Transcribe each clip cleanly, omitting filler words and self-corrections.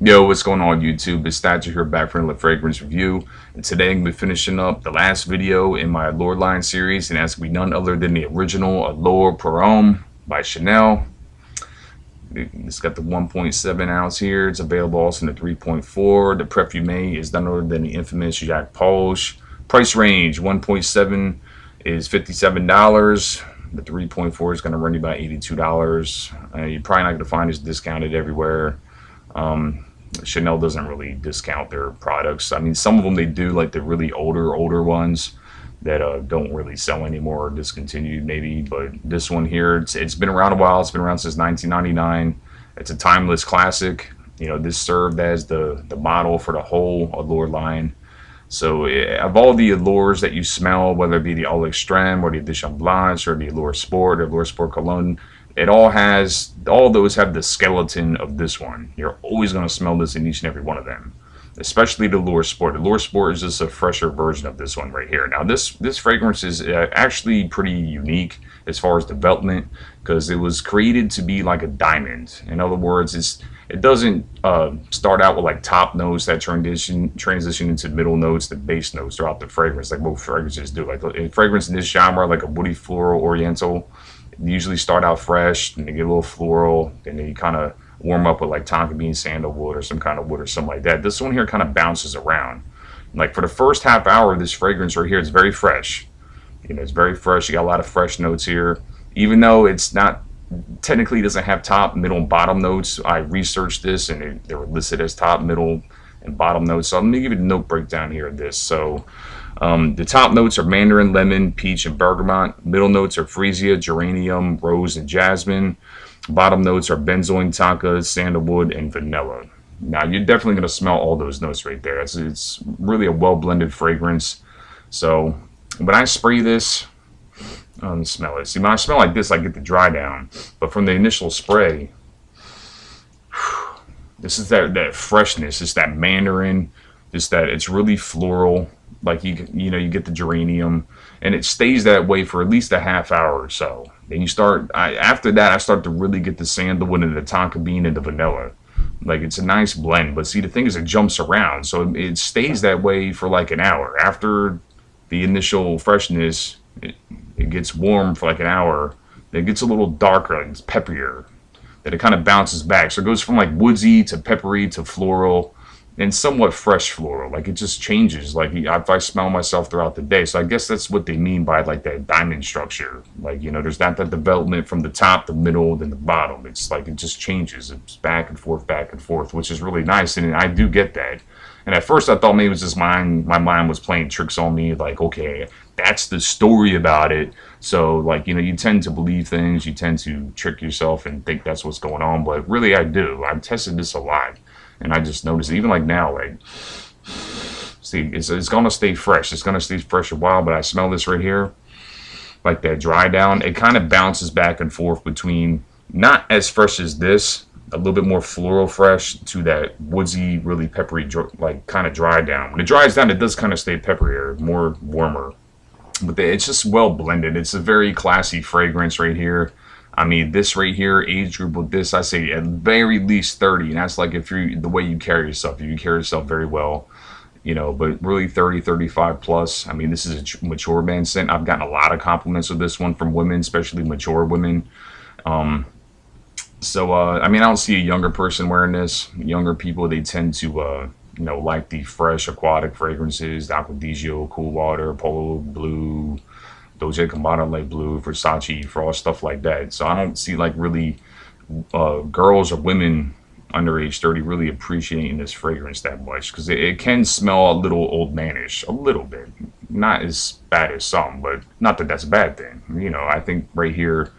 Yo, what's going on YouTube? It's Thatcher here back for another fragrance review. And today I'm going to be finishing up the last video in my Allure line series. And that's going to be none other than the original Allure Homme by Chanel. It's got the 1.7 ounce here. It's available also in the 3.4. The Perfume is none other than the infamous Jacques Polsch. Price range 1.7 is $57. The 3.4 is going to run you about $82. You're probably not going to find this discounted everywhere. Chanel doesn't really discount their products. I mean, some of them they do, like the really older ones that don't really sell anymore or discontinued maybe. But this one here, it's been around a while. It's been around since 1999. It's a timeless classic. You know, this served as the model for the whole Allure line. So of all the Allures that you smell, whether it be the All Extreme or the Edition Blanche or the Allure Sport or Allure Sport Cologne, all those have the skeleton of this one. You're always going to smell this in each and every one of them, especially the Allure Sport. The Allure Sport is just a fresher version of this one right here. Now this fragrance is actually pretty unique as far as development, because it was created to be like a diamond. In other words, it doesn't start out with like top notes that transition into middle notes, the base notes throughout the fragrance, like most fragrances do. Like a fragrance in this genre, like a woody floral oriental, they usually start out fresh, and they get a little floral, and then you kind of warm up with like tonka bean sandalwood or some kind of wood or something like that. This one here kind of bounces around. Like for the first half hour of this fragrance right here, it's very fresh. You know, it's very fresh. You got a lot of fresh notes here, even though it's not technically doesn't have top, middle, and bottom notes. I researched this, and they were listed as top, middle, and bottom notes. So let me give you the note breakdown here of this. So the top notes are mandarin, lemon, peach, and bergamot. Middle notes are freesia, geranium, rose, and jasmine. Bottom notes are benzoin, tonka, sandalwood, and vanilla. Now you're definitely going to smell all those notes right there. It's really a well blended fragrance. So when I spray this, smell it. See, when I smell like this, I get the dry down. But from the initial spray, this is that freshness. It's that mandarin. Just that it's really floral. Like you know, you get the geranium, and it stays that way for at least a half hour or so. Then you start. After that, I start to really get the sandalwood and the tonka bean and the vanilla. Like it's a nice blend. But see, the thing is, it jumps around, so it stays that way for like an hour. After the initial freshness, it gets warm for like an hour. Then it gets a little darker, like it's pepperier. Then it kind of bounces back. So it goes from like woodsy to peppery to floral and somewhat fresh floral. Like it just changes. Like if I smell myself throughout the day. So I guess that's what they mean by like that diamond structure. Like, you know, there's not that development from the top, the middle, then the bottom. It's like it just changes. It's back and forth, which is really nice. And I do get that. And at first I thought maybe it was just my mind was playing tricks on me. Like, okay, that's the story about it. So like, you know, you tend to believe things, you tend to trick yourself and think that's what's going on. But really I do. I've tested this a lot. And I just noticed, even like now, like, see, it's going to stay fresh. It's going to stay fresh a while, but I smell this right here, like that dry down. It kind of bounces back and forth between not as fresh as this, a little bit more floral fresh, to that woodsy, really peppery, like kind of dry down. When it dries down, it does kind of stay pepperier, more warmer. But it's just well blended. It's a very classy fragrance right here. I mean, this right here, age group with this, I say at very least 30. And that's like if you're the way you carry yourself. If you carry yourself very well, you know, but really 30, 35 plus. I mean, this is a mature man scent. I've gotten a lot of compliments with this one from women, especially mature women. I mean, I don't see a younger person wearing this. Younger people, they tend to, you know, like the fresh aquatic fragrances, Acquadigio, Cool Water, Polo Blue, Dolce & Gabbana Light Blue, Versace, Frost, stuff like that. So I don't see like really girls or women under age 30 really appreciating this fragrance that much, because it can smell a little old manish, a little bit. Not as bad as some, but not that that's a bad thing. You know, I think right here,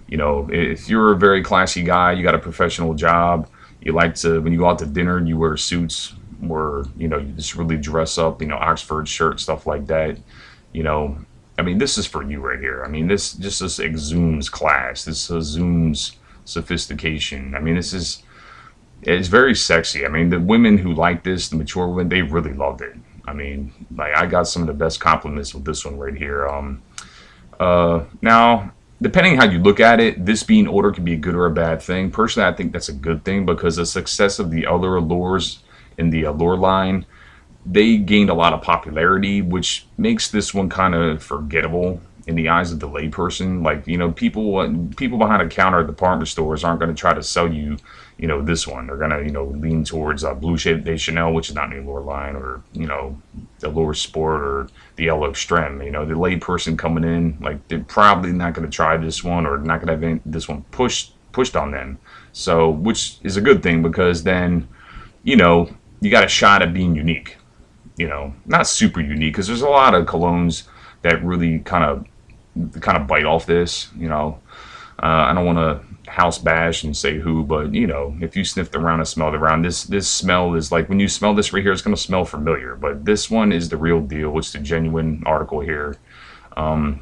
you know, if you're a very classy guy, you got a professional job, you like to, when you go out to dinner, you wear suits, or, you know, you just really dress up, you know, Oxford shirt, stuff like that, you know. I mean, this is for you right here. I mean, this exudes class. This exudes sophistication. I mean, it's very sexy. I mean, the women who like this, the mature women, they really loved it. I mean, like I got some of the best compliments with this one right here. Now depending how you look at it, this being older can be a good or a bad thing. Personally, I think that's a good thing because the success of the other Allures in the Allure line, they gained a lot of popularity, which makes this one kind of forgettable in the eyes of the layperson. Like, people behind a counter at department stores aren't going to try to sell you, this one. They're going to, lean towards Blue Shade de Chanel, which is not an Allure line, or, the Allure Sport or the Yellow Extreme. The layperson coming in, like, they're probably not going to try this one, or not going to have this one pushed on them. So, which is a good thing, because then, you got a shot at being unique. Not super unique, because there's a lot of colognes that really kind of bite off this. I don't want to house bash and say who, but if you sniffed around and smelled around, this smell is like, when you smell this right here, it's going to smell familiar. But this one is the real deal. It's the genuine article here. God,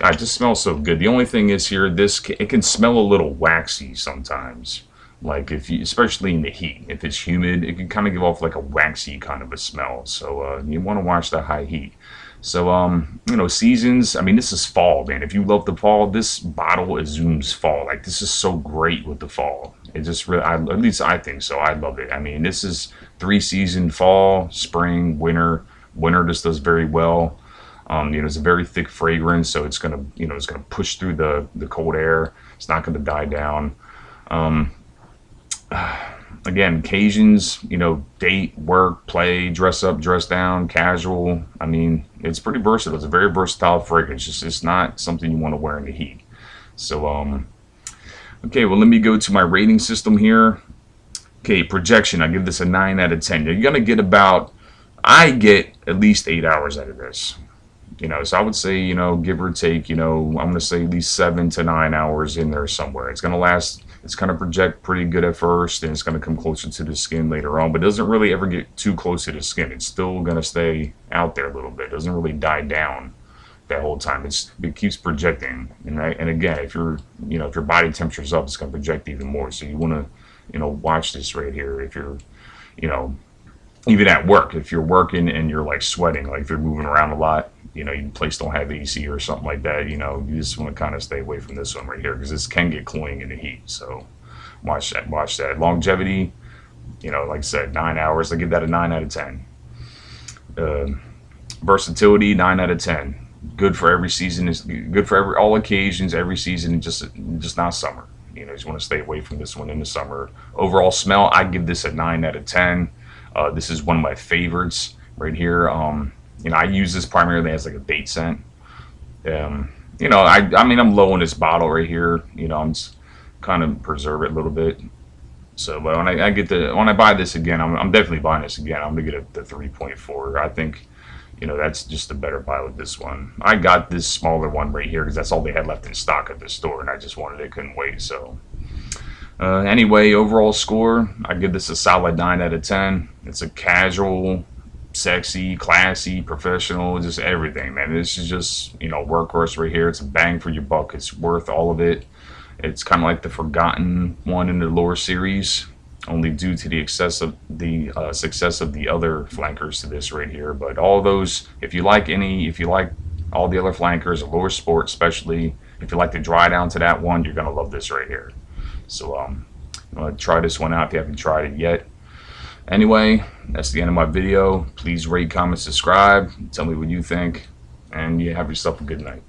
it just smells so good. The only thing is here, it can smell a little waxy sometimes. Like, especially in the heat, if it's humid, it can kind of give off like a waxy kind of a smell. So you want to watch the high heat. So seasons. I mean, this is fall, man. If you love the fall, this bottle assumes fall. Like, this is so great with the fall. It just really, at least I think so. I love it. I mean, this is 3-season: fall, spring, winter. Winter just does very well. It's a very thick fragrance, so it's gonna push through the cold air. It's not gonna die down. Again, occasions, date, work, play, dress up, dress down, casual. I mean, it's pretty versatile. It's a very versatile fragrance. It's not something you want to wear in the heat. So, okay, well, let me go to my rating system here. Okay, projection. I give this a 9 out of 10. You're going to get I get at least 8 hours out of this. So I would say, give or take, I'm going to say at least 7 to 9 hours in there somewhere. It's going to last. It's going to project pretty good at first, and it's going to come closer to the skin later on, but it doesn't really ever get too close to the skin. It's still going to stay out there a little bit. It doesn't really die down that whole time. It keeps projecting, and again, if your body temperature's up, it's going to project even more. So you want to, watch this right here. If you're, even at work, if you're working and you're like sweating, like if you're moving around a lot, your place don't have AC or something like that, you just want to kind of stay away from this one right here, because this can get cloying in the heat. So watch that. Longevity, like I said, 9 hours. I give that a 9 out of 10. Versatility, 9 out of 10. Good for every season. Is good for all occasions, every season. Just not summer. You just want to stay away from this one in the summer. Overall smell, I give this a 9 out of 10. This is one of my favorites right here. I use this primarily as like a date scent. I mean, I'm low on this bottle right here. I'm just kind of preserve it a little bit. So, but when I buy this again, I'm definitely buying this again. I'm gonna get the 3.4. I think, that's just a better buy with this one. I got this smaller one right here because that's all they had left in stock at the store, and I just wanted it, couldn't wait. So, anyway, overall score, I give this a solid 9 out of 10. It's a casual, sexy, classy, professional, just everything, man. This is just, workhorse right here. It's a bang for your buck. It's worth all of it. It's kind of like the forgotten one in the Allure series, only due to the success of the other flankers to this right here. But all those, if you like all the other flankers, Allure Sport especially, if you like to dry down to that one, you're gonna love this right here. So try this one out if you haven't tried it yet. Anyway, that's the end of my video. Please rate, comment, subscribe. Tell me what you think. And you have yourself a good night.